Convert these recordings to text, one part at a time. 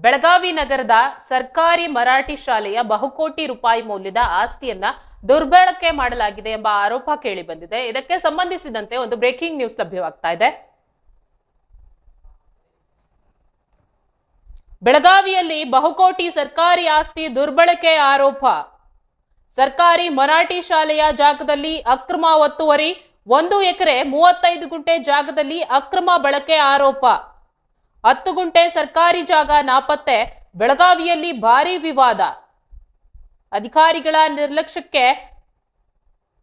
ಬೆಳಗಾವಿ ನಗರದ ಸರ್ಕಾರಿ ಮರಾಠಿ ಶಾಲೆಯ ಬಹುಕೋಟಿ ರೂಪಾಯಿ ಮೌಲ್ಯದ ಆಸ್ತಿಯನ್ನ ದುರ್ಬಳಕೆ ಮಾಡಲಾಗಿದೆ ಎಂಬ ಆರೋಪ ಕೇಳಿ ಬಂದಿದೆ. ಇದಕ್ಕೆ ಸಂಬಂಧಿಸಿದಂತೆ ಒಂದು ಬ್ರೇಕಿಂಗ್ ನ್ಯೂಸ್ ಲಭ್ಯವಾಗ್ತಾ ಇದೆ. ಬೆಳಗಾವಿಯಲ್ಲಿ ಬಹುಕೋಟಿ ಸರ್ಕಾರಿ ಆಸ್ತಿ ದುರ್ಬಳಕೆ ಆರೋಪ. ಸರ್ಕಾರಿ ಮರಾಠಿ ಶಾಲೆಯ ಜಾಗದಲ್ಲಿ ಅಕ್ರಮ ಒತ್ತುವರಿ, 1 ಎಕರೆ 35 ಗುಂಟೆ ಜಾಗದಲ್ಲಿ ಅಕ್ರಮ ಬಳಕೆ ಆರೋಪ. 10 ಗುಂಟೆ ಸರ್ಕಾರಿ ಜಾಗ ನಾಪತ್ತೆ. ಬೆಳಗಾವಿಯಲ್ಲಿ ಭಾರೀ ವಿವಾದ. ಅಧಿಕಾರಿಗಳ ನಿರ್ಲಕ್ಷ್ಯಕ್ಕೆ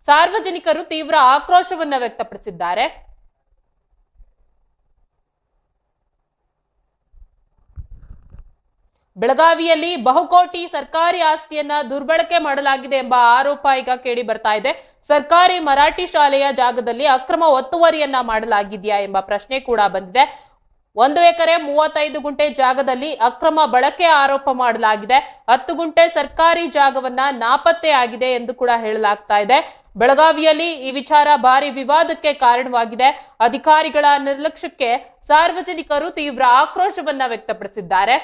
ಸಾರ್ವಜನಿಕರು ತೀವ್ರ ಆಕ್ರೋಶವನ್ನು ವ್ಯಕ್ತಪಡಿಸಿದ್ದಾರೆ. ಬೆಳಗಾವಿಯಲ್ಲಿ ಬಹುಕೋಟಿ ಸರ್ಕಾರಿ ಆಸ್ತಿಯನ್ನ ದುರ್ಬಳಕೆ ಮಾಡಲಾಗಿದೆ ಎಂಬ ಆರೋಪ ಈಗ ಕೇಳಿ ಬರ್ತಾ ಇದೆ. ಸರ್ಕಾರಿ ಮರಾಠಿ ಶಾಲೆಯ ಜಾಗದಲ್ಲಿ ಅಕ್ರಮ ಒತ್ತುವರಿಯನ್ನ ಮಾಡಲಾಗಿದೆಯಾ ಎಂಬ ಪ್ರಶ್ನೆ ಕೂಡ ಬಂದಿದೆ. 1 ಎಕರೆ 35 ಗುಂಟೆ ಜಾಗದಲ್ಲಿ ಅಕ್ರಮ ಬಳಕೆ ಆರೋಪ ಮಾಡಲಾಗಿದೆ. 10 ಗುಂಟೆ ಸರ್ಕಾರಿ ಜಾಗವನ್ನ ನಾಪತ್ತೆ ಆಗಿದೆ ಎಂದು ಕೂಡ ಹೇಳಲಾಗ್ತಾ ಇದೆ. ಬೆಳಗಾವಿಯಲ್ಲಿ ಈ ವಿಚಾರ ಭಾರಿ ವಿವಾದಕ್ಕೆ ಕಾರಣವಾಗಿದೆ. ಅಧಿಕಾರಿಗಳ ನಿರ್ಲಕ್ಷ್ಯಕ್ಕೆ ಸಾರ್ವಜನಿಕರು ತೀವ್ರ ಆಕ್ರೋಶವನ್ನ ವ್ಯಕ್ತಪಡಿಸಿದ್ದಾರೆ.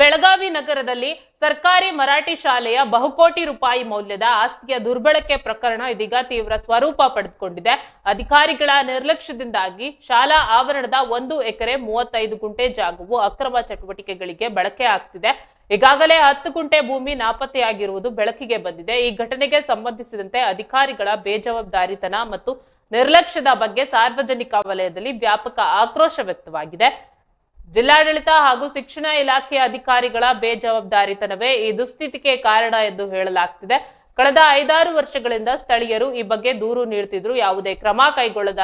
ಬೆಳಗಾವಿ ನಗರದಲ್ಲಿ ಸರ್ಕಾರಿ ಮರಾಠಿ ಶಾಲೆಯ ಬಹುಕೋಟಿ ರೂಪಾಯಿ ಮೌಲ್ಯದ ಆಸ್ತಿಯ ದುರ್ಬಳಕೆ ಪ್ರಕರಣ ಇದೀಗ ತೀವ್ರ ಸ್ವರೂಪ ಪಡೆದುಕೊಂಡಿದೆ. ಅಧಿಕಾರಿಗಳ ನಿರ್ಲಕ್ಷ್ಯದಿಂದಾಗಿ ಶಾಲಾ ಆವರಣದ 1 ಎಕರೆ 35 ಗುಂಟೆ ಜಾಗವು ಅಕ್ರಮ ಚಟುವಟಿಕೆಗಳಿಗೆ ಬಳಕೆ ಆಗ್ತಿದೆ. ಈಗಾಗಲೇ 10 ಗುಂಟೆ ಭೂಮಿ ನಾಪತ್ತೆಯಾಗಿರುವುದು ಬೆಳಕಿಗೆ ಬಂದಿದೆ. ಈ ಘಟನೆಗೆ ಸಂಬಂಧಿಸಿದಂತೆ ಅಧಿಕಾರಿಗಳ ಬೇಜವಾಬ್ದಾರಿತನ ಮತ್ತು ನಿರ್ಲಕ್ಷ್ಯದ ಬಗ್ಗೆ ಸಾರ್ವಜನಿಕ ವಲಯದಲ್ಲಿ ವ್ಯಾಪಕ ಆಕ್ರೋಶ ವ್ಯಕ್ತವಾಗಿದೆ. ಜಿಲ್ಲಾಡಳಿತ ಹಾಗೂ ಶಿಕ್ಷಣ ಇಲಾಖೆಯ ಅಧಿಕಾರಿಗಳ ಬೇಜವಾಬ್ದಾರಿತನವೇ ಈ ದುಸ್ಥಿತಿಗೆ ಕಾರಣ ಎಂದು ಹೇಳಲಾಗ್ತಿದೆ. ಕಳೆದ 5-6 ವರ್ಷಗಳಿಂದ ಸ್ಥಳೀಯರು ಈ ಬಗ್ಗೆ ದೂರು ನೀಡುತ್ತಿದ್ರು. ಯಾವುದೇ ಕ್ರಮ ಕೈಗೊಳ್ಳಲು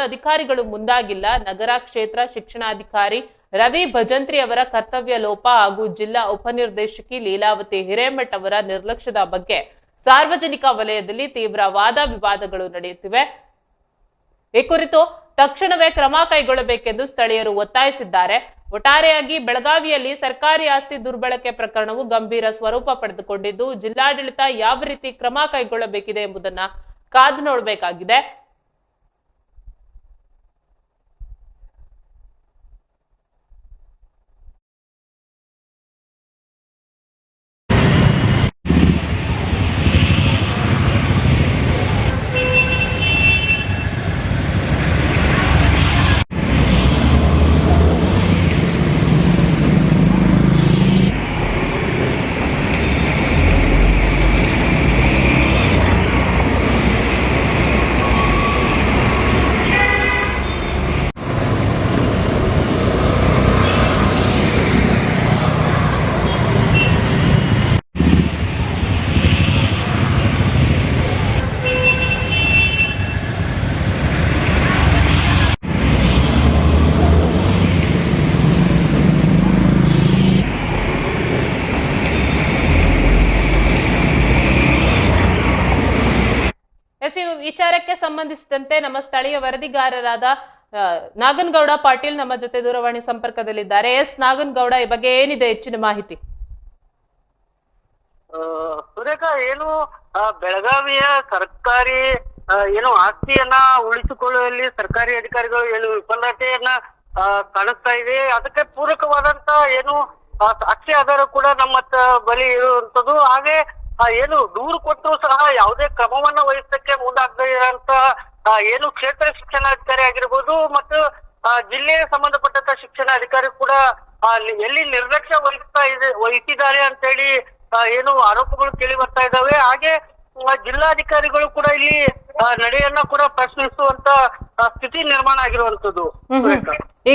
ಅಧಿಕಾರಿಗಳು ಮುಂದಾಗಿಲ್ಲ. ನಗರ ಕ್ಷೇತ್ರ ಶಿಕ್ಷಣಾಧಿಕಾರಿ ರವಿ ಭಜಂತ್ರಿ ಅವರ ಕರ್ತವ್ಯ ಲೋಪ ಹಾಗೂ ಜಿಲ್ಲಾ ಉಪನಿರ್ದೇಶಕಿ ಲೀಲಾವತಿ ಹಿರೇಮಠ್ ಅವರ ನಿರ್ಲಕ್ಷ್ಯದ ಬಗ್ಗೆ ಸಾರ್ವಜನಿಕ ವಲಯದಲ್ಲಿ ತೀವ್ರ ವಾದ ವಿವಾದಗಳು ನಡೆಯುತ್ತಿವೆ. ಈ ಕುರಿತು ತಕ್ಷಣವೇ ಕ್ರಮ ಕೈಗೊಳ್ಳಬೇಕೆಂದು ಸ್ಥಳೀಯರು ಒತ್ತಾಯಿಸಿದ್ದಾರೆ. ಒಟ್ಟಾರೆಯಾಗಿ ಬೆಳಗಾವಿಯಲ್ಲಿ ಸರ್ಕಾರಿ ಆಸ್ತಿ ದುರ್ಬಳಕೆ ಪ್ರಕರಣವು ಗಂಭೀರ ಸ್ವರೂಪ ಪಡೆದುಕೊಂಡಿದ್ದು, ಜಿಲ್ಲಾಡಳಿತ ಯಾವ ರೀತಿ ಕ್ರಮ ಕೈಗೊಳ್ಳಬೇಕಿದೆ ಎಂಬುದನ್ನ ಕಾದು ನೋಡಬೇಕಾಗಿದೆ. ವಿಚಾರಕ್ಕೆ ಸಂಬಂಧಿಸಿದಂತೆ ನಮ್ಮ ಸ್ಥಳೀಯ ವರದಿಗಾರರಾದ ನಾಗನಗೌಡ ಪಾಟೀಲ್ ನಮ್ಮ ಜೊತೆ ದೂರವಾಣಿ ಸಂಪರ್ಕದಲ್ಲಿದ್ದಾರೆ. ನಾಗನಗೌಡ, ಈ ಬಗ್ಗೆ ಏನಿದೆ ಹೆಚ್ಚಿನ ಮಾಹಿತಿ? ಸುರೇಖಾ, ಏನು ಬೆಳಗಾವಿಯ ಸರ್ಕಾರಿ ಆಸ್ತಿಯನ್ನ ಉಳಿಸಿಕೊಳ್ಳುವಲ್ಲಿ ಸರ್ಕಾರಿ ಅಧಿಕಾರಿಗಳು ವಿಫಲತೆಯನ್ನ ಕಾಣಿಸ್ತಾ ಇದೆ. ಅದಕ್ಕೆ ಪೂರಕವಾದಂತ ಸಾಕ್ಷಿ ಆಧಾರ ಕೂಡ ನಮ್ಮ ಬಳಿ ಇರುವಂತದ್ದು. ಹಾಗೆ ದೂರು ಕೊಟ್ಟರು ಸಹ ಯಾವುದೇ ಕ್ರಮವನ್ನ ವಹಿಸಕ್ಕೆ ಮುಂದಾಗದೇ ಇರೋಂತ ಕ್ಷೇತ್ರ ಶಿಕ್ಷಣಾಧಿಕಾರಿ ಆಗಿರ್ಬೋದು ಮತ್ತು ಜಿಲ್ಲೆಗೆ ಸಂಬಂಧಪಟ್ಟಂತ ಶಿಕ್ಷಣಾಧಿಕಾರಿ ಕೂಡ ಎಲ್ಲಿ ನಿರ್ಲಕ್ಷ್ಯ ವಹಿಸಿದ್ದಾರೆ ಅಂತ ಹೇಳಿ ಆರೋಪಗಳು ಕೇಳಿ ಬರ್ತಾ ಇದ್ದಾವೆ. ಹಾಗೆ ಜಿಲ್ಲಾಧಿಕಾರಿಗಳು ಕೂಡ ಇಲ್ಲಿ ನಡೆಯನ್ನ ಕೂಡ ಪ್ರಶ್ನಿಸುವಂತ ಸ್ಥಿತಿ ನಿರ್ಮಾಣ ಆಗಿರುವಂತದ್ದು.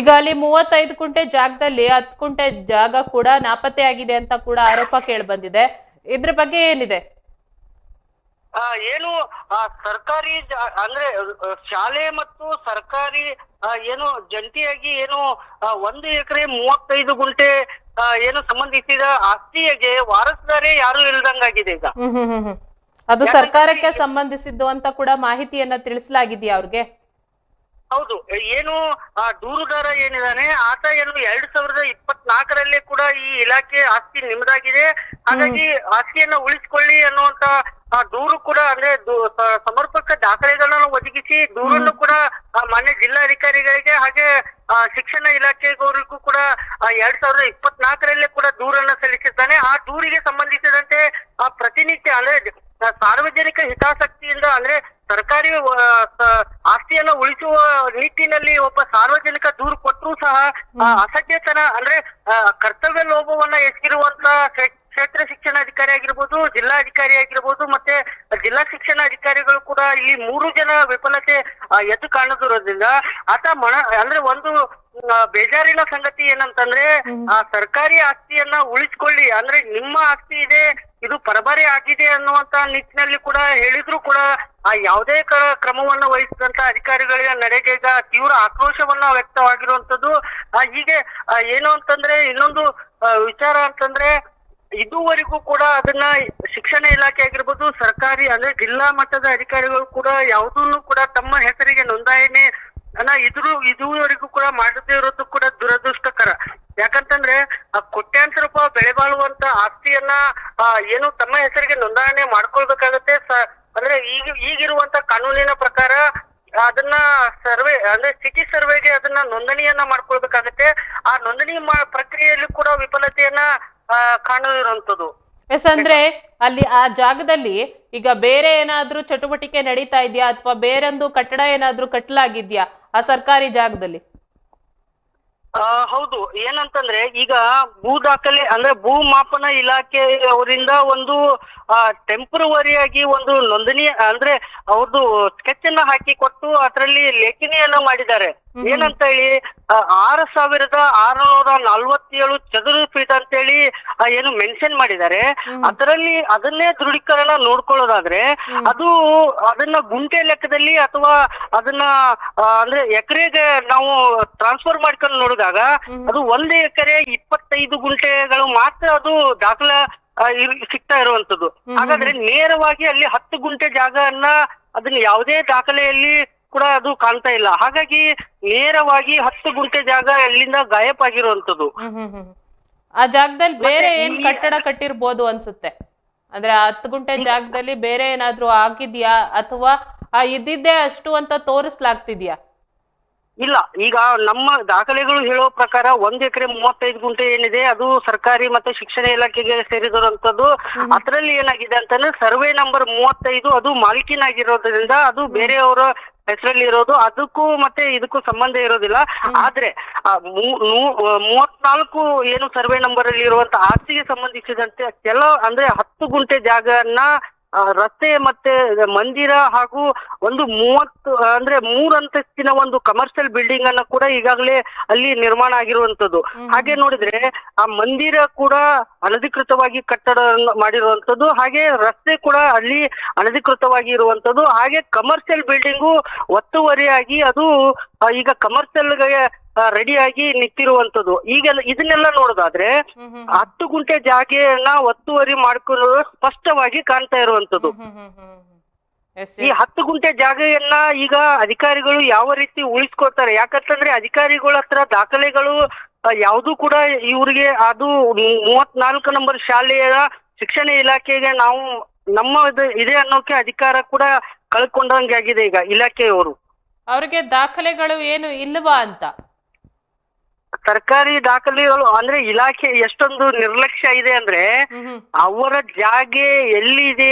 ಈಗ ಅಲ್ಲಿ 35 ಗುಂಟೆ ಜಾಗದಲ್ಲಿ 10 ಗುಂಟೆ ಜಾಗ ಕೂಡ ನಾಪತ್ತೆ ಆಗಿದೆ ಅಂತ ಕೂಡ ಆರೋಪ ಕೇಳಿ ಬಂದಿದೆ. ಇದ್ರ ಬಗ್ಗೆ ಏನಿದೆ? ಸರ್ಕಾರಿ ಅಂದ್ರೆ ಶಾಲೆ ಮತ್ತು ಸರ್ಕಾರಿ ಜಂಟಿಯಾಗಿ 1 ಎಕರೆ 35 ಗುಂಟೆ ಸಂಬಂಧಿಸಿದ ಆಸ್ತಿಗೆ ವಾರಸುದಾರೇ ಯಾರು ಇಲ್ದಂಗಾಗಿದೆ ಈಗ. ಅದು ಸರ್ಕಾರಕ್ಕೆ ಸಂಬಂಧಿಸಿದ್ದು ಅಂತ ಕೂಡ ಮಾಹಿತಿಯನ್ನ ತಿಳಿಸಲಾಗಿದೆಯಾ ಅವ್ರಿಗೆ? ಹೌದು. ದೂರುದಾರ ಏನಿದಾನೆ ಆತ 2024ರಲ್ಲಿ ಕೂಡ ಈ ಇಲಾಖೆ ಆಸ್ತಿ ನಿಮ್ದಾಗಿದೆ, ಹಾಗಾಗಿ ಆಸ್ತಿಯನ್ನ ಉಳಿಸಿಕೊಳ್ಳಿ ಅನ್ನುವಂತ ಆ ದೂರು ಕೂಡ ಅಂದ್ರೆ ಸಮರ್ಪಕ ದಾಖಲೆಗಳನ್ನು ಒದಗಿಸಿ ದೂರನ್ನು ಕೂಡ ಮಾನ್ಯ ಜಿಲ್ಲಾಧಿಕಾರಿಗಳಿಗೆ ಹಾಗೆ ಶಿಕ್ಷಣ ಇಲಾಖೆಯವರಿಗೂ ಕೂಡ 2024 ಕೂಡ ದೂರನ್ನ ಸಲ್ಲಿಸಿದ್ದಾನೆ. ಆ ದೂರಿಗೆ ಸಂಬಂಧಿಸಿದಂತೆ ಪ್ರತಿನಿತ್ಯ ಅಂದ್ರೆ ಸಾರ್ವಜನಿಕ ಹಿತಾಸಕ್ತಿಯಿಂದ ಅಂದ್ರೆ ಸರ್ಕಾರಿ ಆಸ್ತಿಯನ್ನ ಉಳಿಸುವ ನಿಟ್ಟಿನಲ್ಲಿ ಒಬ್ಬ ಸಾರ್ವಜನಿಕ ದೂರು ಕೊಟ್ಟರೂ ಸಹ ಅಸಡ್ಡೆತನ ಅಂದ್ರೆ ಕರ್ತವ್ಯ ಲೋಭವನ್ನ ಎಸಗಿರುವಂತ ಕ್ಷೇತ್ರ ಶಿಕ್ಷಣಾಧಿಕಾರಿ ಆಗಿರ್ಬೋದು, ಜಿಲ್ಲಾಧಿಕಾರಿ ಆಗಿರ್ಬೋದು, ಮತ್ತೆ ಜಿಲ್ಲಾ ಶಿಕ್ಷಣಾಧಿಕಾರಿಗಳು ಕೂಡ ಇಲ್ಲಿ 3 ಜನ ವಿಫಲತೆ ಎದ್ದು ಕಾಣದಿರೋದ್ರಿಂದ ಆತ ಅಂದ್ರೆ ಒಂದು ಬೇಜಾರಿನ ಸಂಗತಿ ಏನಂತಂದ್ರೆ ಆ ಸರ್ಕಾರಿ ಆಸ್ತಿಯನ್ನ ಉಳಿಸ್ಕೊಳ್ಳಿ ಅಂದ್ರೆ ನಿಮ್ಮ ಆಸ್ತಿ ಇದೆ, ಇದು ಪರಬಾರಿ ಆಗಿದೆ ಅನ್ನುವಂತ ನಿಟ್ಟಿನಲ್ಲಿ ಕೂಡ ಹೇಳಿದ್ರು ಕೂಡ ಯಾವುದೇ ಕ್ರಮವನ್ನ ವಹಿಸಿದಂತ ಅಧಿಕಾರಿಗಳ ನಡೆಗೆ ಈಗ ತೀವ್ರ ಆಕ್ರೋಶವನ್ನ ವ್ಯಕ್ತವಾಗಿರುವಂತದ್ದು. ಹೀಗೆ ಏನು ಅಂತಂದ್ರೆ ಇನ್ನೊಂದು ವಿಚಾರ ಅಂತಂದ್ರೆ ಇದುವರೆಗೂ ಕೂಡ ಅದನ್ನ ಶಿಕ್ಷಣ ಇಲಾಖೆ ಆಗಿರ್ಬೋದು, ಸರ್ಕಾರಿ ಅಂದ್ರೆ ಜಿಲ್ಲಾ ಮಟ್ಟದ ಅಧಿಕಾರಿಗಳು ಕೂಡ ಯಾವುದನ್ನು ಕೂಡ ತಮ್ಮ ಹೆಸರಿಗೆ ನೋಂದಾಯಣೆ ಇದುವರೆಗೂ ಕೂಡ ಮಾಡದೇ ಇರೋದು ಕೂಡ ದುರದೃಷ್ಟಕರ. ಯಾಕಂತಂದ್ರೆ ಕೋಟ್ಯಾಂತರ ರೂಪಾಯಿ ಬೆಲೆ ಬಾಳುವಂತ ಆಸ್ತಿಯನ್ನ ಏನು ತಮ್ಮ ಹೆಸರಿಗೆ ನೋಂದಣಿ ಮಾಡ್ಕೊಳ್ಬೇಕಾಗತ್ತೆ. ಅಂದ್ರೆ ಈಗಿರುವಂತ ಕಾನೂನಿನ ಪ್ರಕಾರ ಅದನ್ನ ಸರ್ವೆ ಅಂದ್ರೆ ಸಿಟಿ ಸರ್ವೆಗೆ ಅದನ್ನ ನೋಂದಣಿಯನ್ನ ಮಾಡ್ಕೊಳ್ಬೇಕಾಗತ್ತೆ. ಆ ನೋಂದಣಿ ಪ್ರಕ್ರಿಯೆಯಲ್ಲಿ ಕೂಡ ವಿಫಲತೆಯನ್ನ ಕಾಣುವಂಥದ್ದು. ಎಸ್, ಅಂದ್ರೆ ಅಲ್ಲಿ ಆ ಜಾಗದಲ್ಲಿ ಈಗ ಬೇರೆ ಏನಾದ್ರೂ ಚಟುವಟಿಕೆ ನಡೀತಾ ಇದೆಯಾ ಅಥವಾ ಬೇರೊಂದು ಕಟ್ಟಡ ಏನಾದ್ರೂ ಕಟ್ಟಲಾಗಿದ್ಯಾ ಆ ಸರ್ಕಾರಿ ಜಾಗದಲ್ಲಿ? ಹೌದು. ಏನಂತಂದ್ರೆ ಈಗ ಭೂ ದಾಖಲೆ ಅಂದ್ರೆ ಭೂ ಮಾಪನ ಇಲಾಖೆ ಅವರಿಂದ ಒಂದು ಟೆಂಪರವರಿಯಾಗಿ ಒಂದು ನೋಂದಣಿ ಅಂದ್ರೆ ಅವ್ರದ್ದು ಸ್ಕೆಚ್ ಅನ್ನ ಹಾಕಿ ಕೊಟ್ಟು ಅದರಲ್ಲಿ ಲೇಖನಿಯನ್ನ ಮಾಡಿದ್ದಾರೆ. ಏನಂತ ಹೇಳಿ 6647 ಚದುರ ಫೀಟ್ ಅಂತ ಹೇಳಿ ಏನು ಮೆನ್ಷನ್ ಮಾಡಿದ್ದಾರೆ. ಅದರಲ್ಲಿ ಅದನ್ನೇ ದೃಢೀಕರಣ ನೋಡ್ಕೊಳ್ಳೋದಾದ್ರೆ ಅದನ್ನ ಗುಂಟೆ ಲೆಕ್ಕದಲ್ಲಿ ಅಥವಾ ಅದನ್ನ ಅಂದ್ರೆ ಎಕರೆಗೆ ನಾವು ಟ್ರಾನ್ಸ್ಫರ್ ಮಾಡ್ಕೊಂಡು ನೋಡಿದಾಗ ಅದು 1 ಎಕರೆ 25 ಗುಂಟೆಗಳು ಮಾತ್ರ ಅದು ದಾಖಲಾ ಸಿಗ್ತಾ ಇರುವಂತದ್ದು. ಹಾಗಾದ್ರೆ ನೇರವಾಗಿ ಅಲ್ಲಿ 10 ಗುಂಟೆ ಜಾಗವನ್ನ ಅದನ್ನ ಯಾವುದೇ ದಾಖಲೆಯಲ್ಲಿ ಕೂಡ ಅದು ಕಾಣ್ತಾ ಇಲ್ಲ. ಹಾಗಾಗಿ ನೇರವಾಗಿ 10 ಗುಂಟೆ ಜಾಗ ಅಲ್ಲಿಂದ ಗಾಯಬ್ ಆಗಿರುವಂತದ್ದು. ಆ ಜಾಗದಲ್ಲಿ ಬೇರೆ ಏನ್ ಕಟ್ಟಡ ಕಟ್ಟಿರ್ಬೋದು ಅನ್ಸುತ್ತೆ. ಅಂದ್ರೆ 10 ಗುಂಟೆ ಜಾಗದಲ್ಲಿ ಬೇರೆ ಏನಾದ್ರೂ ಆಗಿದ್ಯಾ ಅಥವಾ ಇದ್ದಿದ್ದೇ ಅಷ್ಟು ಅಂತ ತೋರಿಸ್ಲಾಗ್ತಿದ್ಯಾ? ಇಲ್ಲ, ಈಗ ನಮ್ಮ ದಾಖಲೆಗಳು ಹೇಳೋ ಪ್ರಕಾರ 1 ಎಕರೆ 35 ಗುಂಟೆ ಏನಿದೆ ಅದು ಸರ್ಕಾರಿ ಮತ್ತೆ ಶಿಕ್ಷಣ ಇಲಾಖೆಗೆ ಸೇರಿದಿರುವಂತದ್ದು. ಅದರಲ್ಲಿ ಏನಾಗಿದೆ ಅಂತಂದ್ರೆ ಸರ್ವೆ ನಂಬರ್ 35 ಅದು ಮಾಲೀಕಿನಾಗಿರೋದ್ರಿಂದ ಅದು ಬೇರೆಯವರ ಹೆಸರಲ್ಲಿ ಇರೋದು, ಅದಕ್ಕೂ ಮತ್ತೆ ಇದಕ್ಕೂ ಸಂಬಂಧ ಇರೋದಿಲ್ಲ. ಆದ್ರೆ 34 ಏನು ಸರ್ವೆ ನಂಬರ್ ಅಲ್ಲಿ ಇರುವಂತ ಆಸ್ತಿಗೆ ಸಂಬಂಧಿಸಿದಂತೆ ಅಂದ್ರೆ 10 ಗುಂಟೆ ಜಾಗನ್ನ ರಸ್ತೆ ಮತ್ತೆ ಮಂದಿರ ಹಾಗೂ ಒಂದು 3 ಅಂತಸ್ತಿನ ಒಂದು ಕಮರ್ಷಿಯಲ್ ಬಿಲ್ಡಿಂಗ್ ಅನ್ನ ಕೂಡ ಈಗಾಗಲೇ ಅಲ್ಲಿ ನಿರ್ಮಾಣ ಆಗಿರುವಂತದ್ದು. ಹಾಗೆ ನೋಡಿದ್ರೆ ಆ ಮಂದಿರ ಕೂಡ ಅನಧಿಕೃತವಾಗಿ ಕಟ್ಟಡ ಮಾಡಿರುವಂತದ್ದು, ಹಾಗೆ ರಸ್ತೆ ಕೂಡ ಅಲ್ಲಿ ಅನಧಿಕೃತವಾಗಿ ಇರುವಂತದ್ದು, ಹಾಗೆ ಕಮರ್ಷಿಯಲ್ ಬಿಲ್ಡಿಂಗು ಒತ್ತುವರಿಯಾಗಿ ಅದು ಈಗ ಕಮರ್ಷಿಯಲ್ ರೆಡಿಯಾಗಿ ನಿಂತಿರುವಂತದ್ದು. ಈಗ ಇದನ್ನೆಲ್ಲ ನೋಡೋದಾದ್ರೆ 10 ಗುಂಟೆ ಜಾಗೆಯನ್ನ ಒತ್ತುವರಿ ಮಾಡ್ಕೊಳ್ಳೋದು ಸ್ಪಷ್ಟವಾಗಿ ಕಾಣ್ತಾ ಇರುವಂತದ್ದು. ಈ 10 ಗುಂಟೆ ಜಾಗೆಯನ್ನ ಈಗ ಅಧಿಕಾರಿಗಳು ಯಾವ ರೀತಿ ಉಳಿಸ್ಕೊಳ್ತಾರೆ? ಯಾಕಂತಂದ್ರೆ ಅಧಿಕಾರಿಗಳ ಹತ್ರ ದಾಖಲೆಗಳು ಯಾವ್ದು ಕೂಡ ಇವ್ರಿಗೆ ಅದು 34 ನಂಬರ್ ಶಾಲೆಯ ಶಿಕ್ಷಣ ಇಲಾಖೆಗೆ ನಾವು ನಮ್ಮ ಇದೆ ಅನ್ನೋಕೆ ಅಧಿಕಾರ ಕೂಡ ಕಳ್ಕೊಂಡಂಗಾಗಿದೆ ಈಗ ಇಲಾಖೆಯವರು. ಅವ್ರಿಗೆ ದಾಖಲೆಗಳು ಏನು ಇಲ್ವಾ ಅಂತ? ಸರ್ಕಾರಿ ದಾಖಲೆಗಳು ಅಂದ್ರೆ ಇಲಾಖೆ ಎಷ್ಟೊಂದು ನಿರ್ಲಕ್ಷ್ಯ ಇದೆ ಅಂದ್ರೆ ಅವರ ಜಾಗೆ ಎಲ್ಲಿದೆ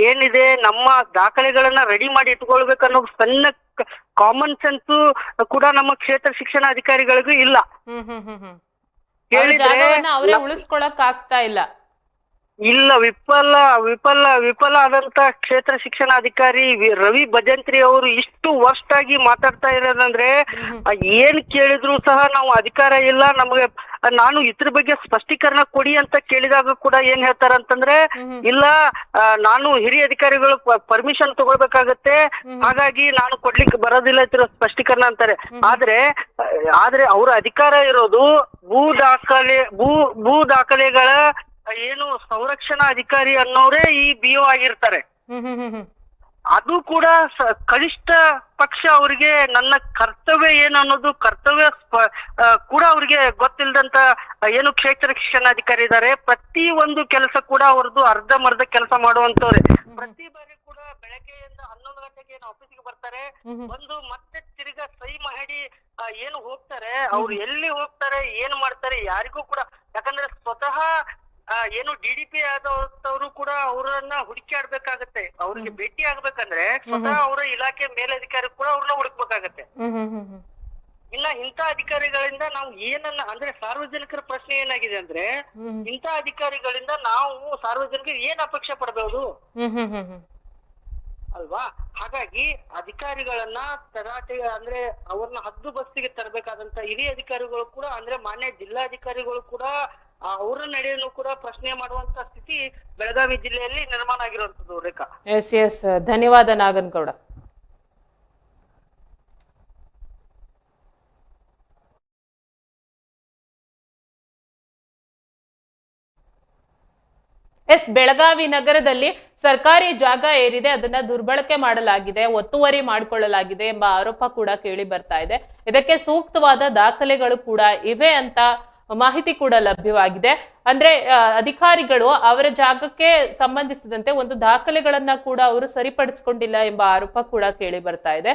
ಏನಿದೆ ನಮ್ಮ ದಾಖಲೆಗಳನ್ನ ರೆಡಿ ಮಾಡಿ ಇಟ್ಕೊಳ್ಬೇಕನ್ನೋ ಸಣ್ಣ ಕಾಮನ್ ಸೆನ್ಸ್ ಕೂಡ ನಮ್ಮ ಕ್ಷೇತ್ರ ಶಿಕ್ಷಣ ಅಧಿಕಾರಿಗಳಿಗೂ ಇಲ್ಲ. ಅವರೇ ಉಳಿಸ್ಕೊಳಕ್ ಆಗ್ತಾ ಇಲ್ಲ. ವಿಫಲ ಆದಂತ ಕ್ಷೇತ್ರ ಶಿಕ್ಷಣಾಧಿಕಾರಿ ರವಿ ಭಜಂತ್ರಿ ಅವರು ಇಷ್ಟು ವರ್ಸ್ಟ್ ಆಗಿ ಮಾತಾಡ್ತಾ ಇರೋದಂದ್ರೆ ಏನ್ ಕೇಳಿದ್ರು ಸಹ ನಾವು ಅಧಿಕಾರ ಇಲ್ಲ ನಮಗೆ, ನಾನು ಇದ್ರ ಬಗ್ಗೆ ಸ್ಪಷ್ಟೀಕರಣ ಕೊಡಿ ಅಂತ ಕೇಳಿದಾಗ ಕೂಡ ಏನ್ ಹೇಳ್ತಾರಂತಂದ್ರೆ ಇಲ್ಲ ನಾನು ಹಿರಿಯ ಅಧಿಕಾರಿಗಳು ಪರ್ಮಿಷನ್ ತಗೊಳ್ಬೇಕಾಗತ್ತೆ, ಹಾಗಾಗಿ ನಾನು ಕೊಡ್ಲಿಕ್ಕೆ ಬರೋದಿಲ್ಲ ಇದ್ರ ಸ್ಪಷ್ಟೀಕರಣ ಅಂತಾರೆ. ಆದ್ರೆ ಅವ್ರ ಅಧಿಕಾರ ಇರೋದು ಭೂ ದಾಖಲೆಗಳ ಏನು ಸಂರಕ್ಷಣಾ ಅಧಿಕಾರಿ ಅನ್ನೋರೇ ಈ BO ಆಗಿರ್ತಾರೆ. ಅದು ಕೂಡ ಕನಿಷ್ಠ ಪಕ್ಷ ಅವರಿಗೆ ನನ್ನ ಕರ್ತವ್ಯ ಏನು ಅನ್ನೋದು ಕರ್ತವ್ಯ ಕೂಡ ಅವ್ರಿಗೆ ಗೊತ್ತಿಲ್ಲದಂತ ಏನು ಕ್ಷೇತ್ರ ಶಿಕ್ಷಣಾಧಿಕಾರಿ ಇದ್ದಾರೆ. ಪ್ರತಿ ಒಂದು ಕೆಲಸ ಕೂಡ ಅವ್ರದ್ದು ಅರ್ಧಂಬರ್ಧ ಕೆಲಸ ಮಾಡುವಂತವ್ರೆ. ಪ್ರತಿ ಬಾರಿ ಕೂಡ ಬೆಳಗ್ಗೆಯಿಂದ 11 ಗಂಟೆಗೆ ಏನು ಆಫೀಸಿಗೆ ಬರ್ತಾರೆ, ಬಂದು ಮತ್ತೆ ತಿರ್ಗಾ ಸಹಿ ಮಾಡಿ ಏನು ಹೋಗ್ತಾರೆ. ಅವ್ರು ಎಲ್ಲಿ ಹೋಗ್ತಾರೆ, ಏನ್ ಮಾಡ್ತಾರೆ ಯಾರಿಗೂ ಕೂಡ, ಯಾಕಂದ್ರೆ ಸ್ವತಃ ಏನು DDP ಆದವರು ಕೂಡ ಅವರನ್ನ ಹುಡುಕಾಡ್ಬೇಕಾಗತ್ತೆ. ಅವ್ರಿಗೆ ಭೇಟಿ ಆಗ್ಬೇಕಂದ್ರೆ ಸ್ವತಃ ಅವರ ಇಲಾಖೆ ಮೇಲಧಿಕಾರಿ ಕೂಡ ಅವ್ರನ್ನ ಹುಡುಕ್ಬೇಕಾಗತ್ತೆ. ಇನ್ನ ಇಂಥ ಅಧಿಕಾರಿಗಳಿಂದ ನಾವು ಏನನ್ನ ಅಂದ್ರೆ ಸಾರ್ವಜನಿಕರ ಪ್ರಶ್ನೆ ಏನಾಗಿದೆ ಅಂದ್ರೆ, ಇಂಥ ಅಧಿಕಾರಿಗಳಿಂದ ನಾವು ಸಾರ್ವಜನಿಕರಿಗೆ ಏನ್ ಅಪೇಕ್ಷೆ ಪಡಬಹುದು ಅಲ್ವಾ? ಹಾಗಾಗಿ ಅಧಿಕಾರಿಗಳನ್ನ ತರಾಟೆ ಅಂದ್ರೆ ಅವ್ರನ್ನ ಹದ್ದು ಬಸ್ತಿಗೆ ತರಬೇಕಾದಂತ ಹಿರಿಯ ಅಧಿಕಾರಿಗಳು ಕೂಡ ಅಂದ್ರೆ ಮಾನ್ಯ ಜಿಲ್ಲಾಧಿಕಾರಿಗಳು ಕೂಡ ಅವರ ನಡೆಯನ್ನು ಕೂಡ ಪ್ರಶ್ನೆ ಮಾಡುವಂತ ಸ್ಥಿತಿ ಬೆಳಗಾವಿ ಜಿಲ್ಲೆಯಲ್ಲಿ ನಿರ್ಮಾಣ ಆಗಿರುವಂತದ್ದು. ರೇಖಾ, ಎಸ್ ಧನ್ಯವಾದ ನಾಗನಗೌಡ. ಬೆಳಗಾವಿ ನಗರದಲ್ಲಿ ಸರ್ಕಾರಿ ಜಾಗ ಏರಿದೆ, ಅದನ್ನ ದುರ್ಬಳಕೆ ಮಾಡಲಾಗಿದೆ, ಒತ್ತುವರಿ ಮಾಡಿಕೊಳ್ಳಲಾಗಿದೆ ಎಂಬ ಆರೋಪ ಕೂಡ ಕೇಳಿ ಬರ್ತಾ ಇದೆ. ಇದಕ್ಕೆ ಸೂಕ್ತವಾದ ದಾಖಲೆಗಳು ಕೂಡ ಇವೆ ಅಂತ ಮಾಹಿತಿ ಕೂಡ ಲಭ್ಯವಾಗಿದೆ. ಅಂದ್ರೆ ಅಧಿಕಾರಿಗಳು ಅವರ ಜಾಗಕ್ಕೆ ಸಂಬಂಧಿಸಿದಂತೆ ಒಂದು ದಾಖಲೆಗಳನ್ನ ಕೂಡ ಅವರು ಸರಿಪಡಿಸಿಕೊಂಡಿಲ್ಲ ಎಂಬ ಆರೋಪ ಕೂಡ ಕೇಳಿ ಬರ್ತಾ ಇದೆ.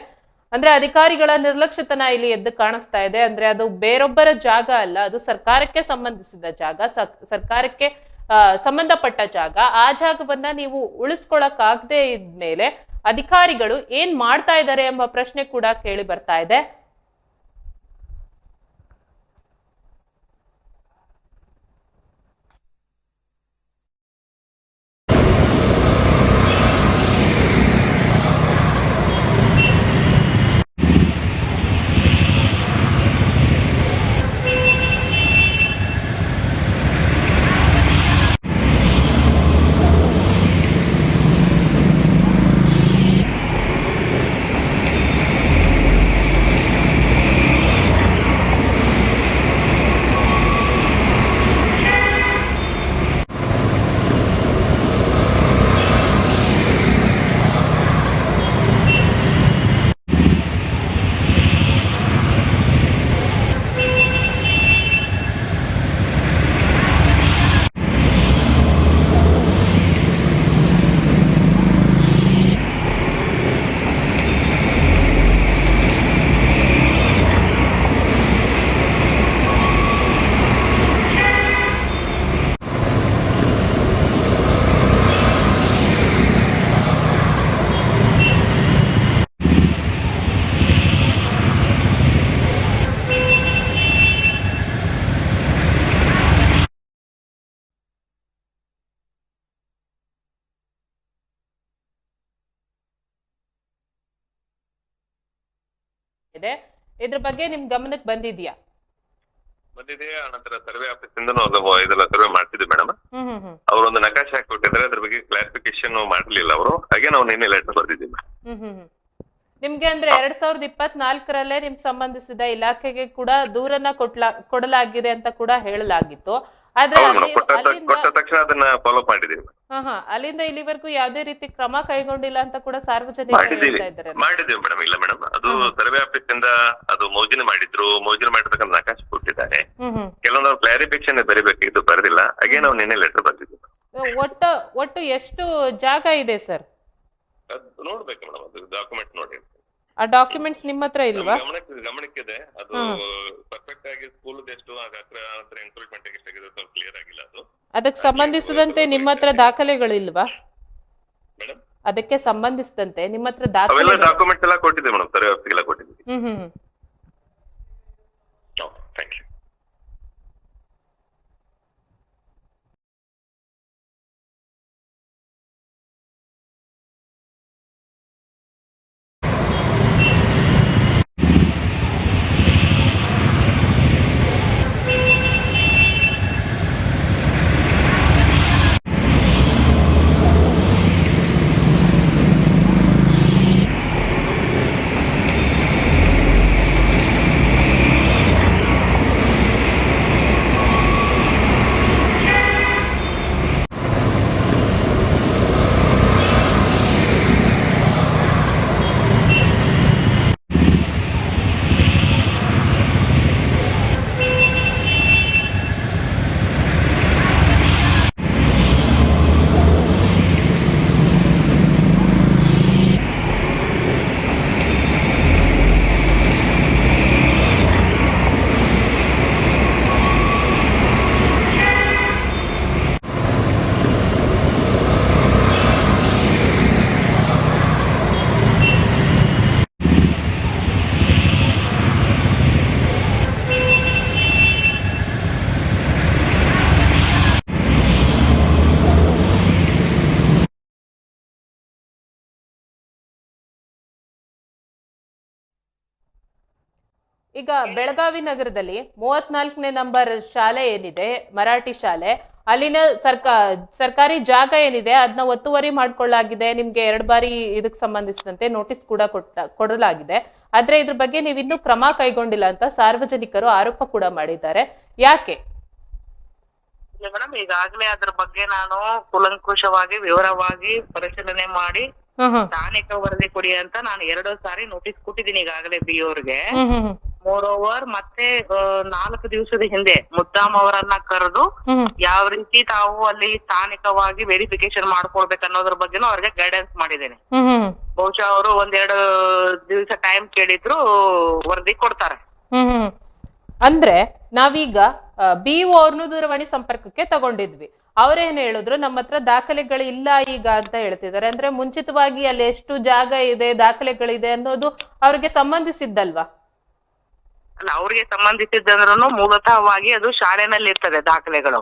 ಅಂದ್ರೆ ಅಧಿಕಾರಿಗಳ ನಿರ್ಲಕ್ಷ್ಯತನ ಇಲ್ಲಿ ಎದ್ದು ಕಾಣಿಸ್ತಾ ಇದೆ. ಅಂದ್ರೆ ಅದು ಬೇರೊಬ್ಬರ ಜಾಗ ಅಲ್ಲ, ಅದು ಸರ್ಕಾರಕ್ಕೆ ಸಂಬಂಧಿಸಿದ ಜಾಗ, ಸರ್ಕಾರಕ್ಕೆ ಸಂಬಂಧಪಟ್ಟ ಜಾಗ. ಆ ಜಾಗವನ್ನ ನೀವು ಉಳಿಸ್ಕೊಳಕ್ಕಾಗದೆ ಇದ್ಮೇಲೆ ಅಧಿಕಾರಿಗಳು ಏನ್ ಮಾಡ್ತಾ ಇದ್ದಾರೆ ಎಂಬ ಪ್ರಶ್ನೆ ಕೂಡ ಕೇಳಿ ಬರ್ತಾ ಇದೆ. ಇದ್ರ ಬಗ್ಗೆ ನಿಮ್ ಗಮನಕ್ಕೆ ಬಂದಿದ್ಯಾ? ಬಂದಿದೆ. ಆನಂತರ ಸರ್ವೆ ಆಫೀಸ್ ಇಂದ ಇದೆಲ್ಲ ಸರ್ವೆ ಮಾಡ್ತಿದ್ವಿ ಮೇಡಮ್. ಅವರೊಂದು ನಕಾಶೆ ಹಾಕಿ ಕೊಟ್ಟಿದ್ದಾರೆ, ಅದ್ರ ಬಗ್ಗೆ ಕ್ಲಾರಿಫಿಕೇಶನ್ ಮಾಡಲಿಲ್ಲ ಅವರು. ಹಾಗೆ ನಾವು ನಿನ್ನೆ ಲೆಟರ್ ಬರ್ದಿದ್ದೀವಿ. ನಿಮ್ಗೆ ಅಂದ್ರೆ 2024ರಲ್ಲೇ ನಿಮ್ ಸಂಬಂಧಿಸಿದ ಇಲಾಖೆಗೆ ಕೂಡ ದೂರನ್ನ ಕೊಡಲಾಗಿದೆ ಅಂತ ಕೂಡ ಹೇಳಲಾಗಿತ್ತು. ಆದ್ರೆ ಕೊಟ್ಟ ತಕ್ಷಣ ಅದನ್ನ ಫಾಲೋ ಮಾಡಿದೀವಿ. ಅಲ್ಲಿಂದ ಇಲ್ಲಿವರೆಗೂ ಯಾವುದೇ ರೀತಿ ಕ್ರಮ ಕೈಗೊಂಡಿಲ್ಲ ಅಂತ ಕೂಡ ಸಾರ್ವಜನಿಕರು ಹೇಳ್ತಾ ಇದ್ದಾರೆ. ಮಾಡಿದೀವಿ ಮೇಡಮ್. ಇಲ್ಲ ಮೇಡಮ್, ಅದು ಸರ್ವೆ ಆಫೀಸ್ ಇಂದ ಅದು ಮೌಜಿನ ಮಾಡಿದ್ರು, ಮೌಜಿನ ಮಾಡಿರ್ತಕ್ಕಂಥ ನಕಾಶೆ ಕೊಟ್ಟಿದ್ದಾರೆ. ಕೆಲವೊಂದು ಕ್ಲಾರಿಫಿಕೇಶನ್ ಬರೀಬೇಕಿತ್ತು, ಬರೆದಿಲ್ಲ. ಹಾಗೆ ನಾವು ನಿನ್ನೆ ಲೆಟರ್ ಬರ್ದಿದ್ವಿ. ಒಟ್ಟು ಎಷ್ಟು ಜಾಗ ಇದೆ ಸರ್? ನೋಡ್ಬೇಕು ಮೇಡಮ್, ಅದು ಡಾಕ್ಯುಮೆಂಟ್ ನೋಡಿ. ಆ ಡಾಕ್ಯುಮೆಂಟ್ಸ್ ನಿಮ್ಮ ಹತ್ರ ಇಲ್ವಾ? ಗಮನಕ್ಕಿದೆ. ಅದು ಪರ್ಫೆಕ್ಟ್ ಆಗಿ ಸ್ಕೂಲ್ ಎಷ್ಟು ಎನ್ಕ್ರೋಚ್ಮೆಂಟ್ ಎಷ್ಟಾಗಿದೆ ಸ್ವಲ್ಪ ಕ್ಲಿಯರ್ ಆಗಿಲ್ಲ. ಅದು ಅದಕ್ಕೆ ಸಂಬಂಧಿಸಿದಂತೆ ನಿಮ್ಮ ಹತ್ರ ದಾಖಲೆಗಳಿಲ್ವಾ? ಮೇಡಮ್, ಅದಕ್ಕೆ ಸಂಬಂಧಿಸಿದಂತೆ ನಿಮ್ಮ ಹತ್ರ ಡಾಕ್ಯುಮೆಂಟ್ಸ್ ಎಲ್ಲ ಕೊಟ್ಟಿದೆ ಮೇಡಮ್, ಸರ್ವೆ ಆಫೀಸ್ಗೆಲ್ಲ ಕೊಟ್ಟಿದ್ದೀವಿ. Thank you. ಈಗ ಬೆಳಗಾವಿ ನಗರದಲ್ಲಿ 34ನೇ ನಂಬರ್ ಶಾಲೆ ಏನಿದೆ, ಮರಾಠಿ ಶಾಲೆ, ಅಲ್ಲಿನ ಸರ್ಕಾರಿ ಜಾಗ ಏನಿದೆ ಅದನ್ನ ಒತ್ತುವರಿ ಮಾಡ್ಕೊಳ್ಳಾಗಿದೆ. ನಿಮ್ಗೆ 2 ಬಾರಿ ಇದಕ್ಕೆ ಸಂಬಂಧಿಸಿದಂತೆ ನೋಟಿಸ್ ಕೂಡ ಕೊಡಲಾಗಿದೆ. ಆದ್ರೆ ಇದ್ರ ಬಗ್ಗೆ ನೀವು ಇನ್ನೂ ಕ್ರಮ ಕೈಗೊಂಡಿಲ್ಲ ಅಂತ ಸಾರ್ವಜನಿಕರು ಆರೋಪ ಕೂಡ ಮಾಡಿದ್ದಾರೆ. ಯಾಕೆ? ಮೇಡಮ್, ಈಗಾಗಲೇ ಅದ್ರ ಬಗ್ಗೆ ನಾನು ಕೂಲಂಕುಷವಾಗಿ ವಿವರವಾಗಿ ಪರಿಶೀಲನೆ ಮಾಡಿ ಸ್ಥಾನಿಕ ವರದಿ ಕೊಡಿ ಅಂತ ನಾನು 2 ಸಾರಿ ನೋಟಿಸ್ ಕೊಟ್ಟಿದ್ದೀನಿ ಈಗಾಗಲೇ BOರ್ಗೆ. ಮೋರ್ ಓವರ್ ಮತ್ತೆ 4 ದಿವಸದ ಹಿಂದೆ ಮುದ್ದಾಮ್ ಅವರನ್ನ ಕರೆದು ಯಾವ ರೀತಿ ತಾವು ಅಲ್ಲಿ ಸ್ಥಾನಿಕವಾಗಿ ವೆರಿಫಿಕೇಶನ್ ಮಾಡ್ಕೊಳ್ಬೇಕು ಅನ್ನೋದ್ರ ಬಗ್ಗೆನೂ ಅವ್ರಿಗೆ ಗೈಡೆನ್ಸ್ ಮಾಡಿದ್ದೇನೆ. ಬಹುಶಃ ಅವರು 1-2 ದಿವಸ ಟೈಮ್ ಕೇಳಿದ್ರು, ವರದಿ ಕೊಡ್ತಾರೆ. ಅಂದ್ರೆ ನಾವೀಗ BO ಅವ್ರನ್ನು ದೂರವಾಣಿ ಸಂಪರ್ಕಕ್ಕೆ ತಗೊಂಡಿದ್ವಿ. ಅವ್ರೇನ್ ಹೇಳಿದ್ರು, ನಮ್ಮ ಹತ್ರ ದಾಖಲೆಗಳು ಇಲ್ಲ ಈಗ ಅಂತ ಹೇಳ್ತಿದ್ದಾರೆ. ಅಂದ್ರೆ ಮುಂಚಿತವಾಗಿ ಅಲ್ಲಿ ಎಷ್ಟು ಜಾಗ ಇದೆ, ದಾಖಲೆಗಳಿದೆ ಅನ್ನೋದು ಅವ್ರಿಗೆ ಸಂಬಂಧಿಸಿದ್ದಲ್ವಾ? ಅಲ್ಲ, ಅವ್ರಿಗೆ ಸಂಬಂಧಿಸಿದ್ದಂದ್ರೂ ಮೂಲತಃವಾಗಿ ಅದು ಶಾಲೆನಲ್ಲಿ ಇರ್ತದೆ ದಾಖಲೆಗಳು.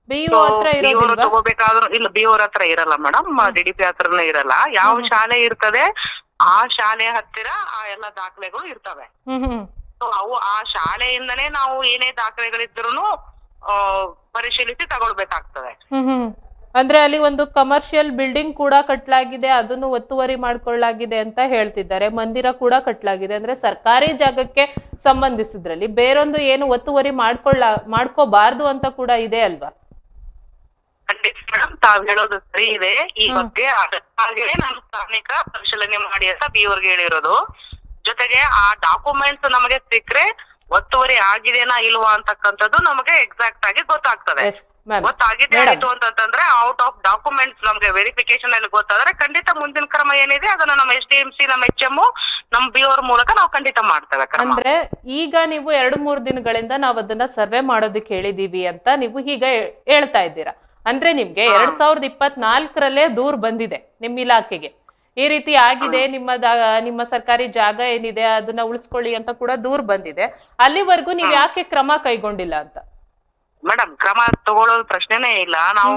BO ಹತ್ರ ಇರೋದಿಲ್ವಾ? ತಗೋಬೇಕಾದ್ರೂ ಇಲ್ಲ, BOರ್ ಹತ್ರ ಇರಲ್ಲ ಮೇಡಮ್, DDP ಹತ್ರನೂ ಇರಲ್ಲ. ಯಾವ ಶಾಲೆ ಇರ್ತದೆ ಆ ಶಾಲೆ ಹತ್ತಿರ ಆ ಎಲ್ಲ ದಾಖಲೆಗಳು ಇರ್ತವೆ. ಅವು ಆ ಶಾಲೆಯಿಂದನೇ ನಾವು ಏನೇ ದಾಖಲೆಗಳಿದ್ರು ಪರಿಶೀಲಿಸಿ ತಗೊಳ್ಬೇಕಾಗ್ತದೆ. ಅಂದ್ರೆ ಅಲ್ಲಿ ಒಂದು ಕಮರ್ಷಿಯಲ್ ಬಿಲ್ಡಿಂಗ್ ಕೂಡ ಕಟ್ಟಲಾಗಿದೆ, ಅದನ್ನು ಒತ್ತುವರಿ ಮಾಡ್ಕೊಳ್ಳಲಾಗಿದೆ ಅಂತ ಹೇಳ್ತಿದ್ದಾರೆ. ಮಂದಿರ ಕೂಡ ಕಟ್ಟಲಾಗಿದೆ. ಅಂದ್ರೆ ಸರ್ಕಾರಿ ಜಾಗಕ್ಕೆ ಸಂಬಂಧಿಸಿದ್ರಲ್ಲಿ ಬೇರೊಂದು ಏನು ಒತ್ತುವರಿ ಮಾಡ್ಕೋಬಾರ್ದು ಅಂತ ಕೂಡ ಇದೆ ಅಲ್ವಾ? ಖಂಡಿತ ಮೇಡಮ್, ತಾವ್ ಹೇಳೋದು ಸರಿ ಇದೆ. ಈ ಬಗ್ಗೆ ಅದಕ್ಕಾಗಲೇ ನಾನು ಸ್ಥಾನಿಕ ಪರಿಶೀಲನೆ ಮಾಡಿ ಅಂತ BOರ್ಗೆ ಹೇಳಿರೋದು. ಜೊತೆಗೆ ಆ ಡಾಕ್ಯುಮೆಂಟ್ಸ್ ನಮಗೆ ಸಿಕ್ಕರೆ ಒತ್ತುವರಿ ಆಗಿದೆನಾ ಇಲ್ವಾ ಅಂತಕ್ಕಂಥದ್ದು ನಮಗೆ ಎಕ್ಸಾಕ್ಟ್ ಆಗಿ ಗೊತ್ತಾಗ್ತದೆ. ಗೊತ್ತಾಗಿದೆ ಆಯ್ತು ಅಂತಂದ್ರೆ ಔಟ್ ಆಫ್ ಡಾಕ್ಯುಮೆಂಟ್ಸ್ ನಮ್ಗೆ ವೆರಿಫಿಕೇಶನ್ ಅಲ್ಲಿ ಗೊತ್ತಾದ್ರೆ ಖಂಡಿತ ಮುಂದಿನ ಕ್ರಮ ಏನಿದೆ ಅದನ್ನ ನಮ್ಮ SDMC, ನಮ್ಮ HM, ನಮ್ಮ BOರ್ ಮೂಲಕ ನಾವು ಖಂಡಿತ ಮಾಡ್ತೇವೆ. ಅಂದ್ರೆ ಈಗ ನೀವು 2-3 ದಿನಗಳಿಂದ ನಾವ್ ಅದನ್ನ ಸರ್ವೆ ಮಾಡೋದಕ್ಕೆ ಹೇಳಿದೀವಿ ಅಂತ ನೀವು ಹೀಗೆ ಹೇಳ್ತಾ ಇದ್ದೀರಾ. ಅಂದ್ರೆ ನಿಮ್ಗೆ 2024ರಲ್ಲೇ ದೂರ್ ಬಂದಿದೆ ನಿಮ್ ಇಲಾಖೆಗೆ, ಈ ರೀತಿ ಆಗಿದೆ, ನಿಮ್ಮ ಸರ್ಕಾರಿ ಜಾಗ ಏನಿದೆ ಅದನ್ನ ಉಳಿಸ್ಕೊಳ್ಳಿ ಅಂತ ಕೂಡ ದೂರ್ ಬಂದಿದೆ. ಅಲ್ಲಿವರೆಗೂ ನೀವ್ ಯಾಕೆ ಕ್ರಮ ಕೈಗೊಂಡಿಲ್ಲ ಅಂತ? ಮೇಡಮ್, ಕ್ರಮ ತಗೊಳ್ಳೋದು ಪ್ರಶ್ನೆನೇ ಇಲ್ಲ. ನಾವು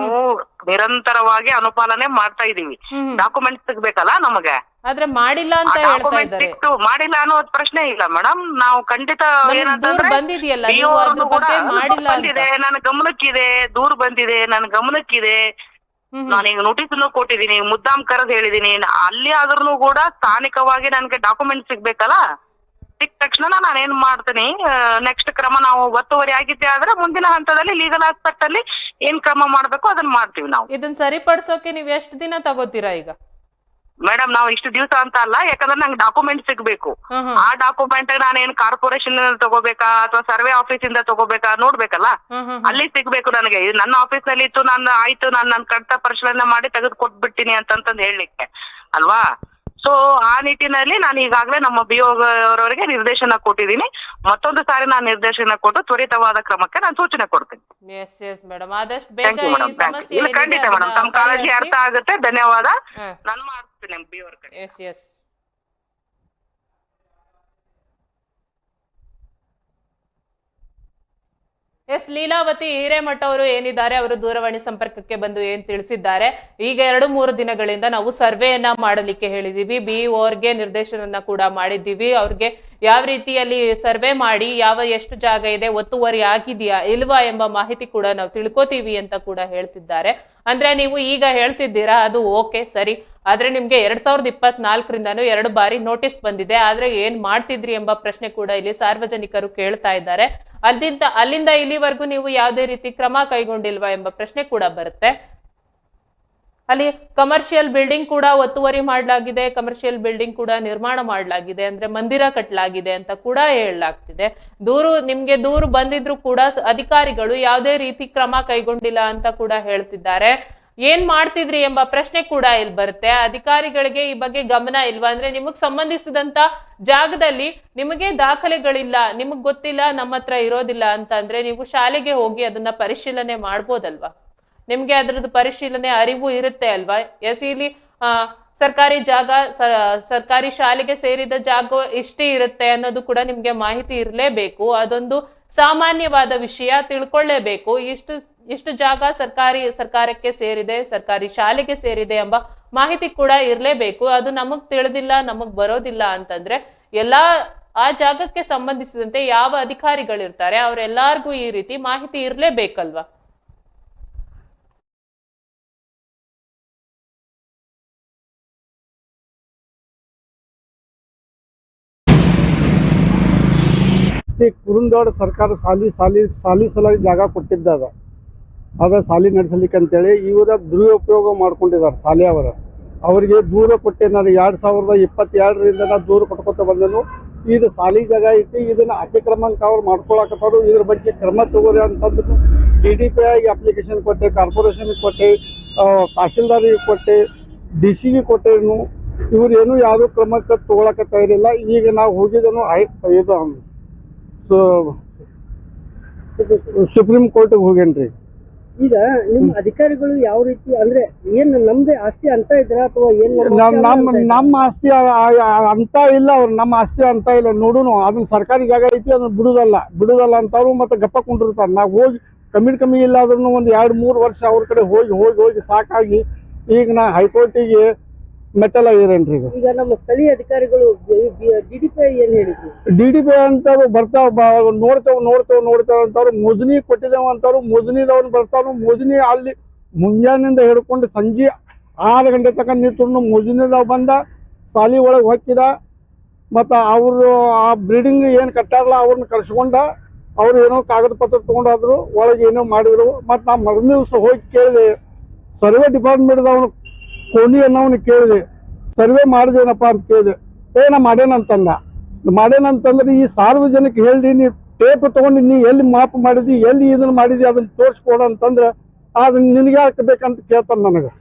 ನಿರಂತರವಾಗಿ ಅನುಪಾಲನೆ ಮಾಡ್ತಾ ಇದೀವಿ. ಡಾಕ್ಯುಮೆಂಟ್ಸ್ ಸಿಗ್ಬೇಕಲ್ಲ ನಮಗೆ. ಆದ್ರೆ ಮಾಡಿಲ್ಲ ಅಂತ ಹೇಳ್ತಾ ಇದ್ದಾರೆ. ಮಾಡಿಲ್ಲ ಅನ್ನೋದು ಪ್ರಶ್ನೆ ಇಲ್ಲ ಮೇಡಮ್. ನಾವು ಖಂಡಿತ ಏನಂತಂದ್ರೆ ಬಂದಿದೆಯಲ್ಲ, ಬಂದಿದೆ, ನನ್ನ ಗಮನಕ್ಕಿದೆ, ದೂರ್ ಬಂದಿದೆ, ನನ್ನ ಗಮನಕ್ಕಿದೆ. ನಾನೀಗ ನೋಟಿಸ್ ಕೊಟ್ಟಿದ್ದೀನಿ, ಮುದ್ದಾಮ್ ಕರೆದು ಹೇಳಿದೀನಿ. ಅಲ್ಲಿ ಆದ್ರೂ ಕೂಡ ಸ್ಥಾನಿಕವಾಗಿ ನನ್ಗೆ ಡಾಕ್ಯುಮೆಂಟ್ ಸಿಗ್ಬೇಕಲ್ಲ. ಸಿಕ್ಕ ತಕ್ಷಣ ನಾನು ಏನ್ ಮಾಡ್ತೀನಿ, ನೆಕ್ಸ್ಟ್ ಕ್ರಮ ನಾವು ಒತ್ತುವರಿ ಆಗಿದ್ದೆ ಆದ್ರೆ ಮುಂದಿನ ಹಂತದಲ್ಲಿ ಲೀಗಲ್ ಆಸ್ಪೆಕ್ಟ್ ಅಲ್ಲಿ ಏನ್ ಕ್ರಮ ಮಾಡ್ಬೇಕು ಅದನ್ನ ಮಾಡ್ತೀವಿ ನಾವು. ಇದನ್ನ ಸರಿಪಡಿಸೋಕೆ ನೀವ್ ಎಷ್ಟು ದಿನ ತಗೋತೀರಾ ಈಗ? ಮೇಡಮ್, ನಾವು ಇಷ್ಟು ದಿವಸ ಅಂತ ಅಲ್ಲ, ಯಾಕಂದ್ರೆ ನಂಗೆ ಡಾಕ್ಯುಮೆಂಟ್ ಸಿಗ್ಬೇಕು. ಆ ಡಾಕ್ಯುಮೆಂಟ್ ನಾನೇನ್ ಕಾರ್ಪೊರೇಷನ್ ತಗೋಬೇಕಾ ಅಥವಾ ಸರ್ವೆ ಆಫೀಸ್ ಇಂದ ತಗೋಬೇಕಾ ನೋಡ್ಬೇಕಲ್ಲ. ಅಲ್ಲಿ ಸಿಗ್ಬೇಕು ನನಗೆ. ನನ್ನ ಆಫೀಸ್ ನಲ್ಲಿ ಇತ್ತು, ನಾನು ಆಯ್ತು ನಾನು ಕಡ್ತ ಪರಿಶೀಲನೆ ಮಾಡಿ ತೆಗೆದು ಕೊಟ್ಬಿಡ್ತೀನಿ ಅಂತಂದ್ ಹೇಳಲಿಕ್ಕೆ ಅಲ್ವಾ. ಸೊ ಆ ನಿಟ್ಟಿನಲ್ಲಿ ನಾನು ಈಗಾಗಲೇ ನಮ್ಮ BO ಅವರವರಿಗೆ ನಿರ್ದೇಶನ ಕೊಟ್ಟಿದ್ದೀನಿ. ಮತ್ತೊಂದು ಸಾರಿ ನಾನು ನಿರ್ದೇಶನ ಕೊಟ್ಟು ತ್ವರಿತವಾದ ಕ್ರಮಕ್ಕೆ ನಾನು ಸೂಚನೆ ಕೊಡ್ತೀನಿ. ಖಂಡಿತ ಮೇಡಮ್, ತಮ್ಮ ಕಾಳಜಿ ಅರ್ಥ ಆಗುತ್ತೆ. ಧನ್ಯವಾದ. ನಾನು ಮಾಡ್ತೀನಿ BO ಕಡೆ. ಲೀಲಾವತಿ ಹಿರೇಮಠ ಅವರು ಏನಿದ್ದಾರೆ, ಅವರು ದೂರವಾಣಿ ಸಂಪರ್ಕಕ್ಕೆ ಬಂದು ಏನ್ ತಿಳಿಸಿದ್ದಾರೆ, ಈಗ 2-3 ದಿನಗಳಿಂದ ನಾವು ಸರ್ವೆಯನ್ನ ಮಾಡಲಿಕ್ಕೆ ಹೇಳಿದೀವಿ, BOರ್ಗೆ ನಿರ್ದೇಶನ ಕೂಡ ಮಾಡಿದ್ದೀವಿ, ಅವ್ರಿಗೆ ಯಾವ ರೀತಿಯಲ್ಲಿ ಸರ್ವೆ ಮಾಡಿ ಎಷ್ಟು ಜಾಗ ಇದೆ, ಒತ್ತುವರಿ ಆಗಿದೆಯಾ ಇಲ್ವಾ ಎಂಬ ಮಾಹಿತಿ ಕೂಡ ನಾವು ತಿಳ್ಕೊತೀವಿ ಅಂತ ಕೂಡ ಹೇಳ್ತಿದ್ದಾರೆ. ಅಂದ್ರೆ ನೀವು ಈಗ ಹೇಳ್ತಿದ್ದೀರಾ ಅದು ಓಕೆ ಸರಿ, ಆದ್ರೆ ನಿಮ್ಗೆ 2024ರಿಂದನೂ 2 ಬಾರಿ ನೋಟಿಸ್ ಬಂದಿದೆ. ಆದ್ರೆ ಏನ್ ಮಾಡ್ತಿದ್ರಿ ಎಂಬ ಪ್ರಶ್ನೆ ಕೂಡ ಇಲ್ಲಿ ಸಾರ್ವಜನಿಕರು ಕೇಳ್ತಾ ಇದ್ದಾರೆ. ಅಲ್ಲಿಂದ ಇಲ್ಲಿವರೆಗೂ ನೀವು ಯಾವುದೇ ರೀತಿ ಕ್ರಮ ಕೈಗೊಂಡಿಲ್ವಾ ಎಂಬ ಪ್ರಶ್ನೆ ಕೂಡ ಬರುತ್ತೆ. ಅಲ್ಲಿ ಕಮರ್ಷಿಯಲ್ ಬಿಲ್ಡಿಂಗ್ ಕೂಡ ಒತ್ತುವರಿ ಮಾಡಲಾಗಿದೆ, ಕಮರ್ಷಿಯಲ್ ಬಿಲ್ಡಿಂಗ್ ಕೂಡ ನಿರ್ಮಾಣ ಮಾಡಲಾಗಿದೆ, ಅಂದ್ರೆ ಮಂದಿರ ಕಟ್ಟಲಾಗಿದೆ ಅಂತ ಕೂಡ ಹೇಳಲಾಗ್ತಿದೆ. ನಿಮ್ಗೆ ದೂರು ಬಂದಿದ್ರು ಕೂಡ ಅಧಿಕಾರಿಗಳು ಯಾವುದೇ ರೀತಿ ಕ್ರಮ ಕೈಗೊಂಡಿಲ್ಲ ಅಂತ ಕೂಡ ಹೇಳ್ತಿದ್ದಾರೆ. ಏನ್ ಮಾಡ್ತಿದ್ರಿ ಎಂಬ ಪ್ರಶ್ನೆ ಕೂಡ ಇಲ್ಲಿ ಬರುತ್ತೆ. ಅಧಿಕಾರಿಗಳಿಗೆ ಈ ಬಗ್ಗೆ ಗಮನ ಇಲ್ವಾ? ಅಂದ್ರೆ ನಿಮಗ್ ಸಂಬಂಧಿಸಿದಂತ ಜಾಗದಲ್ಲಿ ನಿಮಗೆ ದಾಖಲೆಗಳಿಲ್ಲ, ನಿಮಗ್ ಗೊತ್ತಿಲ್ಲ, ನಮ್ಮ ಹತ್ರ ಇರೋದಿಲ್ಲ ಅಂತ ಅಂದ್ರೆ ನೀವು ಶಾಲೆಗೆ ಹೋಗಿ ಅದನ್ನ ಪರಿಶೀಲನೆ ಮಾಡ್ಬೋದಲ್ವಾ? ನಿಮ್ಗೆ ಅದ್ರದ್ದು ಪರಿಶೀಲನೆ ಅರಿವು ಇರುತ್ತೆ ಅಲ್ವಾ? ಇಲ್ಲಿ ಸರ್ಕಾರಿ ಜಾಗ, ಸರ್ಕಾರಿ ಶಾಲೆಗೆ ಸೇರಿದ ಜಾಗ ಇಷ್ಟೇ ಇರುತ್ತೆ ಅನ್ನೋದು ಕೂಡ ನಿಮ್ಗೆ ಮಾಹಿತಿ ಇರಲೇಬೇಕು. ಅದೊಂದು ಸಾಮಾನ್ಯವಾದ ವಿಷಯ, ತಿಳ್ಕೊಳ್ಳೇಬೇಕು. ಇಷ್ಟು ಜಾಗ ಸರ್ಕಾರಕ್ಕೆ ಸೇರಿದೆ, ಸರ್ಕಾರಿ ಶಾಲೆಗೆ ಸೇರಿದೆ ಎಂಬ ಮಾಹಿತಿ ಕೂಡ ಇರಲೇಬೇಕು. ಅದು ನಮಗ್ ತಿಳಿದಿಲ್ಲ, ನಮಗ್ ಬರೋದಿಲ್ಲ ಅಂತಂದ್ರೆ ಎಲ್ಲಾ ಆ ಜಾಗಕ್ಕೆ ಸಂಬಂಧಿಸಿದಂತೆ ಯಾವ ಅಧಿಕಾರಿಗಳಿರ್ತಾರೆ ಅವರೆಲ್ಲರಿಗೂ ಈ ರೀತಿ ಮಾಹಿತಿ ಇರ್ಲೇಬೇಕಲ್ವಾ? ಕುರುಂದವಾಡ ಸರ್ಕಾರ ಸಾಲಿ ಸಲುವಾಗಿ ಜಾಗ ಕೊಟ್ಟಿದ್ದ ಅದ ಸಾಲಿ ನಡೆಸಲಿಕ್ಕೆ ಅಂತೇಳಿ ಇವರ ದುರುಪಯೋಗ ಮಾಡ್ಕೊಂಡಿದ್ದಾರೆ ಸಾಲಿಯವರ. ಅವರಿಗೆ ದೂರ ಕೊಟ್ಟೆ ನಾನು 2022ರಿಂದ ನಾನು ದೂರ ಕೊಟ್ಕೊತ ಬಂದನು. ಇದು ಸಾಲಿ ಜಾಗ ಐತಿ, ಇದನ್ನ ಅತಿಕ್ರಮಕ್ಕೆ ಅವ್ರು ಮಾಡ್ಕೊಳಕತ್ತಾರು. ಇದ್ರ ಬಗ್ಗೆ ಕ್ರಮ ತಗೋರಿ ಅಂತಂದ್ರು. DDPI ಅಪ್ಲಿಕೇಶನ್ ಕೊಟ್ಟೆ, ಕಾರ್ಪೊರೇಷನ್ ಕೊಟ್ಟೆ, ತಹಶೀಲ್ದಾರಿಗೆ ಕೊಟ್ಟೆ, DC ಕೊಟ್ಟೇನು. ಇವ್ರು ಏನು ಯಾರು ಕ್ರಮಕ್ಕೆ ತಗೊಳಕ ತಯಾರಿಲ್ಲ. ಈಗ ನಾವು ಹೋಗಿದ್ದನು ಇದು ಸುಪ್ರೀಂ ಕೋರ್ಟ್ಗೆ ಹೋಗೇನ್ರಿ. ಈಗ ನಿಮ್ಮ ಅಧಿಕಾರಿಗಳು ಯಾವ ರೀತಿ ಅಂದ್ರೆ ಏನ್ ನಮ್ದೇ ಆಸ್ತಿ ಅಂತ ಇದ್ರ ಅಥವಾ ಏನ್ ನಮ್ಮ ಆಸ್ತಿ ಅಂತ ಇಲ್ಲ, ಅವ್ರು ನಮ್ಮ ಆಸ್ತಿ ಅಂತ ಇಲ್ಲ. ನೋಡುನು ಅದನ್ನ ಸರ್ಕಾರಿ ಜಾಗ ಐತಿ, ಅದನ್ನ ಬಿಡುದಲ್ಲ ಅಂತವ್ರು ಮತ್ತೆ ಗಪ್ಪ ಕುಂಡಿರ್ತಾರೆ. ನಾವು ಹೋಗಿ ಕಮ್ಮಿ ಇಲ್ಲ ಆದ್ರೂ ಒಂದು 2-3 ವರ್ಷ ಅವ್ರ ಕಡೆ ಹೋಗಿ ಸಾಕಾಗಿ ಈಗ ನಾ ಹೈಕೋರ್ಟಿಗೆ ಮೆಟ್ಟಲಾಗಿರೇನ್ರಿ. ಈಗ ನಮ್ಮ ಸ್ಥಳೀಯ ಅಧಿಕಾರಿಗಳು DDPI ಏನ್ ಹೇಳಿದ್ರು? DDPI ಅಂತವ್ರು ನೋಡ್ತೇವ್ ಅಂತವ್ರು ಮುಜನಿ ಕೊಟ್ಟಿದ್ದೇವ ಅಂತವ್ರು. ಮುಜನಿದವ್ರು ಬರ್ತಾರು. ಮುಜನಿ ಅಲ್ಲಿ ಮುಂಜಾನಿಂದ ಹಿಡ್ಕೊಂಡು ಸಂಜೆ 6 ಗಂಟೆ ತನಕ ನಿಂತು ಮುಜನಿದವ್ ಬಂದ ಸಾಲಿ ಒಳಗೆ ಹೊಕ್ಕಿದ. ಮತ್ತು ಅವರು ಆ ಬ್ರೀಡಿಂಗ್ ಏನು ಕಟ್ಟಾರಲ್ಲ ಅವ್ರನ್ನ ಕರ್ಸ್ಕೊಂಡ. ಅವ್ರು ಏನೋ ಕಾಗದ ಪತ್ರ ತೊಗೊಂಡಾದ್ರು, ಒಳಗೆ ಏನೋ ಮಾಡಿದ್ರು. ಮತ್ತು ನಾ ಮರನೇ ದಿವಸ ಹೋಗಿ ಕೇಳಿದೆ, ಸರ್ವೆ ಡಿಪಾರ್ಟ್ಮೆಂಟ್ದವನು ಕೋನಿ ಅನ್ನೋನು ಕೇಳಿದೆ, ಸರ್ವೆ ಮಾಡಿದೇನಪ್ಪ ಅಂತ ಕೇಳಿದೆ. ನಾ ಮಾಡೇನಂತಂದ್ರೆ ಈ ಸಾರ್ವಜನಿಕ ಹೇಳಿ ನೀ ಟೇಪ್ ತಗೊಂಡು ನೀ ಎಲ್ಲಿ ಮಾಪ್ ಮಾಡಿದಿ, ಎಲ್ಲಿ ಇದನ್ನ ಮಾಡಿದಿ ಅದನ್ನ ತೋರಿಸ್ಕೊಡ ಅಂತಂದ್ರೆ ಅದನ್ನ ನಿನಗೆ ಹಾಕಬೇಕಂತ ಕೇಳ್ತಾನೆ ನನಗೆ.